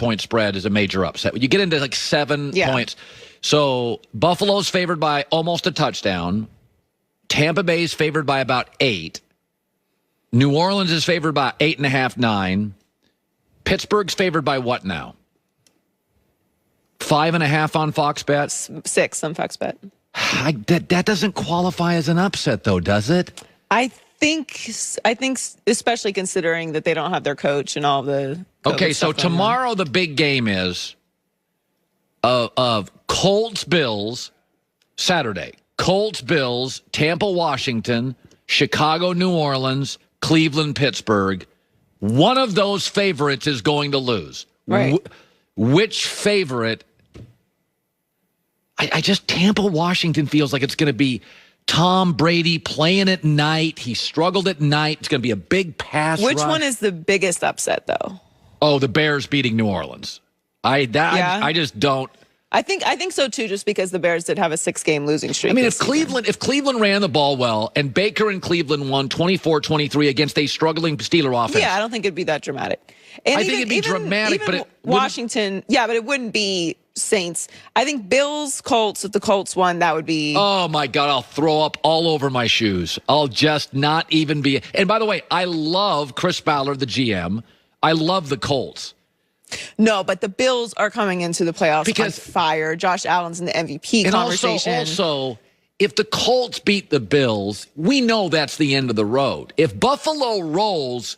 point spread is a major upset. When you get into like 7 points. So Buffalo's favored by almost a touchdown. Tampa Bay's favored by about 8. New Orleans is favored by 8.5, 9. Pittsburgh's favored by what now? 5.5 on Fox Bet? 6 on Fox Bet. That doesn't qualify as an upset, though, does it? I think, especially considering that they don't have their coach and all the. Okay, so tomorrow the big game is of Colts Bills Saturday. Colts Bills, Tampa Washington, Chicago New Orleans, Cleveland Pittsburgh. One of those favorites is going to lose. Right. Which favorite? I just Tampa Washington feels like it's going to be Tom Brady playing at night. He struggled at night. It's going to be a big pass Which rush. one is the biggest upset, though? Oh, the Bears beating New Orleans. I just don't. I think so too. Just because the Bears did have a 6-game losing streak. I mean, if Cleveland ran the ball well and Baker and Cleveland won 24-23 against a struggling Steeler offense, I don't think it'd be that dramatic. And I think it'd be dramatic, but Washington, but it wouldn't be Saints. I think Bills, Colts. If the Colts won, that would be. Oh my God! I'll throw up all over my shoes. I'll just not even be. And by the way, I love Chris Ballard, the GM. I love the Colts. No, but the Bills are coming into the playoffs on fire. Josh Allen's in the MVP conversation. Also, if the Colts beat the Bills, we know that's the end of the road. If Buffalo rolls,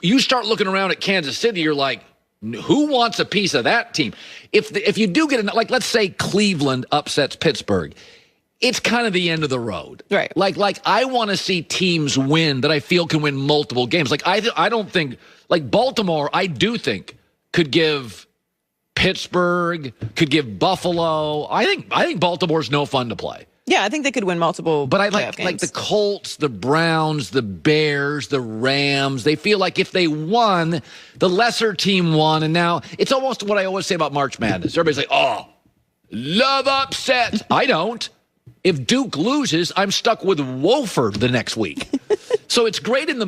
you start looking around at Kansas City, you're like, who wants a piece of that team? If you do get, like, let's say Cleveland upsets Pittsburgh, it's kind of the end of the road. Right. Like I want to see teams win that I feel can win multiple games. Like, I don't think, like Baltimore, I do think could give Pittsburgh, could give Buffalo. I think Baltimore's no fun to play. Yeah, I think they could win multiple. But I like the Colts, the Browns, the Bears, the Rams. They feel like if they won, the lesser team won. And now it's almost what I always say about March Madness. Everybody's like, oh, love upsets. I don't. If Duke loses, I'm stuck with Wofford the next week. So it's great in the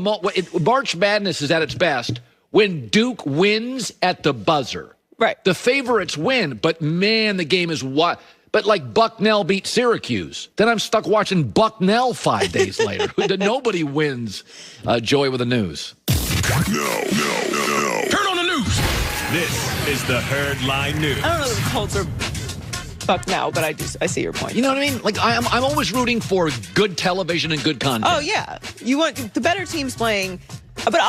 March Madness is at its best when Duke wins at the buzzer. Right. The favorites win, but man, the game is what. But like Bucknell beat Syracuse. Then I'm stuck watching Bucknell 5 days later. Nobody wins joy with the news. No. Turn on the news. This is the Herd Line News. I don't know if the Colts are Bucknell, but I see your point. You know what I mean? Like I'm always rooting for good television and good content. Oh, yeah. You want the better teams playing. But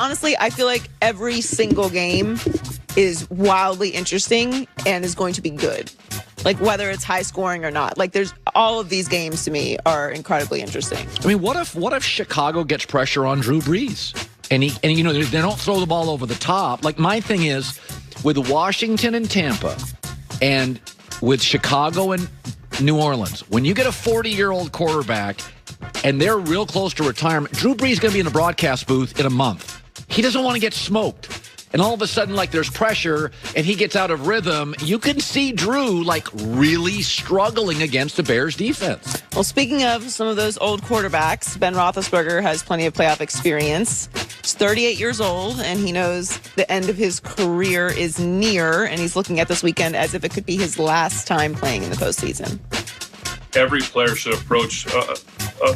honestly, I feel like every single game is wildly interesting and is going to be good. Like whether it's high scoring or not. Like there's all of these games to me are incredibly interesting. I mean, what if Chicago gets pressure on Drew Brees and you know they don't throw the ball over the top? Like my thing is with Washington and Tampa and with Chicago and New Orleans, when you get a 40-year-old quarterback and they're real close to retirement, Drew Brees is going to be in a broadcast booth in a month. He doesn't want to get smoked. And all of a sudden, like, there's pressure, and he gets out of rhythm. You can see Drew, like, really struggling against the Bears' defense. Well, speaking of some of those old quarterbacks, Ben Roethlisberger has plenty of playoff experience. He's 38 years old, and he knows the end of his career is near, and he's looking at this weekend as if it could be his last time playing in the postseason. Every player should approach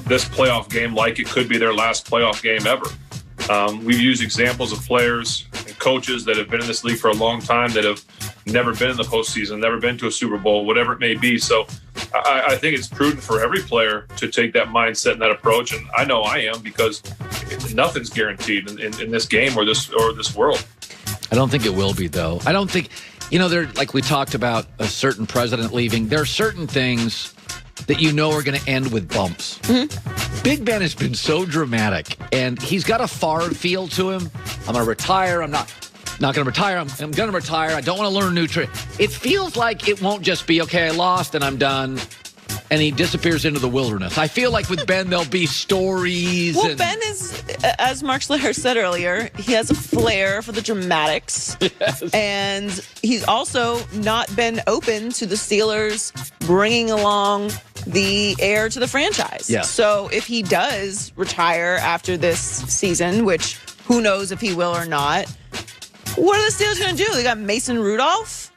this playoff game like it could be their last playoff game ever. We've used examples of players and coaches that have been in this league for a long time that have never been in the postseason, never been to a Super Bowl, whatever it may be. So I think it's prudent for every player to take that mindset and that approach. And I know I am, because nothing's guaranteed in this game or this world. I don't think it will be, though. I don't think, there, like we talked about a certain president leaving, there are certain thgoing are going to end with bumps. Mm-hmm. Big Ben has been so dramatic, and he's got a Favre feel to him. I'm going to retire. I'm not going to retire. I'm going to retire. I don't want to learn new tricks. It feels like it won't just be, okay, I lost and I'm done, and he disappears into the wilderness. I feel like with Ben, there'll be stories. Well, Ben is, as Mark Schlereth said earlier, he has a flair for the dramatics. Yes. And he's also not been open to the Steelers bringing along the heir to the franchise. Yeah. So if he does retire after this season, which who knows if he will or not, What are the Steelers going to do? They got Mason Rudolph?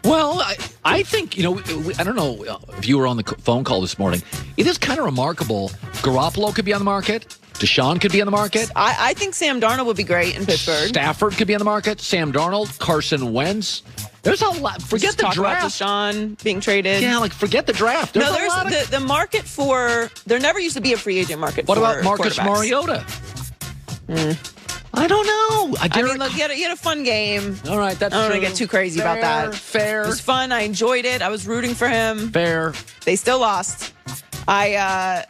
Well, I think, I don't know if you were on the phone call this morning. It is kind of remarkable. Garoppolo could be on the market. Deshaun could be on the market. I think Sam Darnold would be great in Pittsburgh. Stafford could be on the market. Sam Darnold, Carson Wentz. There's a lot. Forget the Talk draft. about Deshaun being traded. Yeah, forget the draft. There's the market for. There never used to be a free agent market. What for about Marcus Mariota? I don't know. I mean, look, he had a fun game. All right, that's I don't true. want to get too crazy about that. Fair. It was fun. I enjoyed it. I was rooting for him. Fair. They still lost. I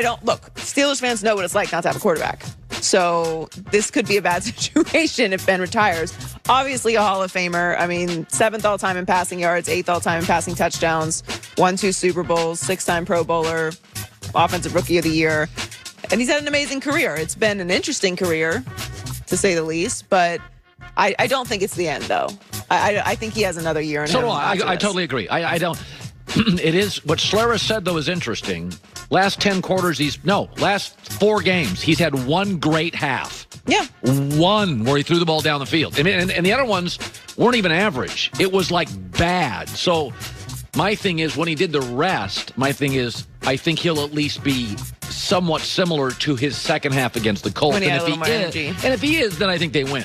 don't look. Steelers fans know what it's like not to have a quarterback. So this could be a bad situation if Ben retires. Obviously a Hall of Famer. I mean, 7th all-time in passing yards, 8th all-time in passing touchdowns, won 2 Super Bowls, 6-time Pro Bowler, Offensive Rookie of the Year. And he's had an amazing career. It's been an interesting career, to say the least. But I don't think it's the end, though. I think he has another year in him. So do I. I totally agree. I don't. It is what Schlereth said, though, is interesting. Last 4 games, he's had one great half. Yeah. One where he threw the ball down the field. And the other ones weren't even average. It was like bad. So my thing is, when he did the rest, I think he'll at least be somewhat similar to his second half against the Colts. When he had a little more energy. And if he is, then I think they win.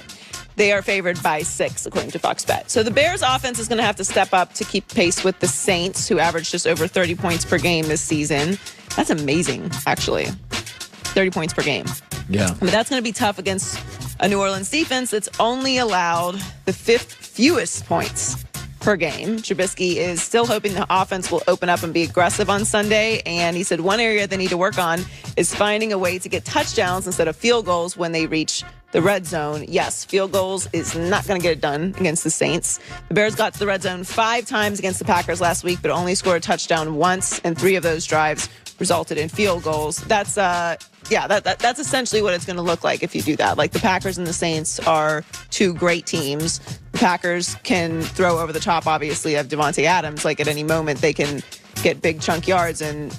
They are favored by 6, according to Fox Bet. So the Bears' offense is going to have to step up to keep pace with the Saints, who averaged just over 30 points per game this season. That's amazing, actually. 30 points per game. Yeah. But that's going to be tough against a New Orleans defense that's only allowed the 5th fewest points per game. Trubisky is still hoping the offense will open up and be aggressive on Sunday. And he said one area they need to work on is finding a way to get touchdowns instead of field goals when they reach the red zone. Yes, field goals is not going to get it done against the Saints. The Bears got to the red zone 5 times against the Packers last week, but only scored a touchdown once, and 3 of those drives resulted in field goals. That's that's essentially what it's going to look like if you do that. Like, the Packers and the Saints are 2 great teams. The Packers can throw over the top, obviously, of Devontae Adams. Like, at any moment, they can get big chunk yards and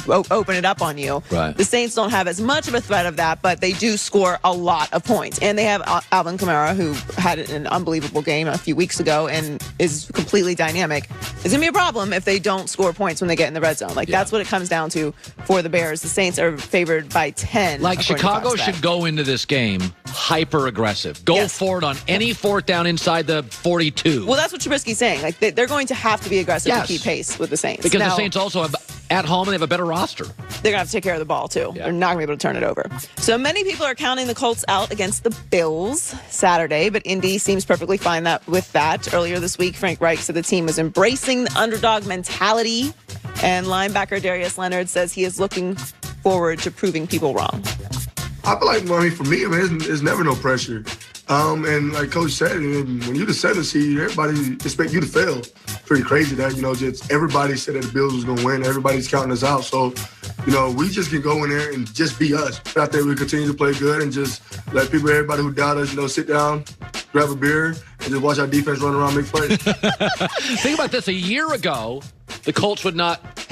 open it up on you. Right. The Saints don't have as much of a threat of that, but they do score a lot of points. And they have Alvin Kamara, who had an unbelievable game a few weeks ago and is completely dynamic. It's going to be a problem if they don't score points when they get in the red zone. That's what it comes down to for the Bears. The Saints are favored by 10. Like, Chicago should go into this game hyper aggressive. Go for it on any 4th down inside the 42. Well, that's what Trubisky's saying. Like, they're going to have to be aggressive to keep pace with the Saints. Because the Saints also have, at home, and they have a better roster. They're going to have to take care of the ball, too. Yeah. They're not going to be able to turn it over. So many people are counting the Colts out against the Bills Saturday, but Indy seems perfectly fine with that. Earlier this week, Frank Reich said the team was embracing the underdog mentality, and linebacker Darius Leonard says he is looking forward to proving people wrong. I feel like, for me, it's never no pressure. And like Coach said, when you're the 7th seed, everybody expect you to fail. Pretty crazy that, just everybody said that the Bills was going to win. Everybody's counting us out. So, we just can go in there and just be us. Out there, we continue to play good and just let everybody who doubt us, sit down, grab a beer, and just watch our defense run around, make plays. Think about this. A year ago, the Colts would not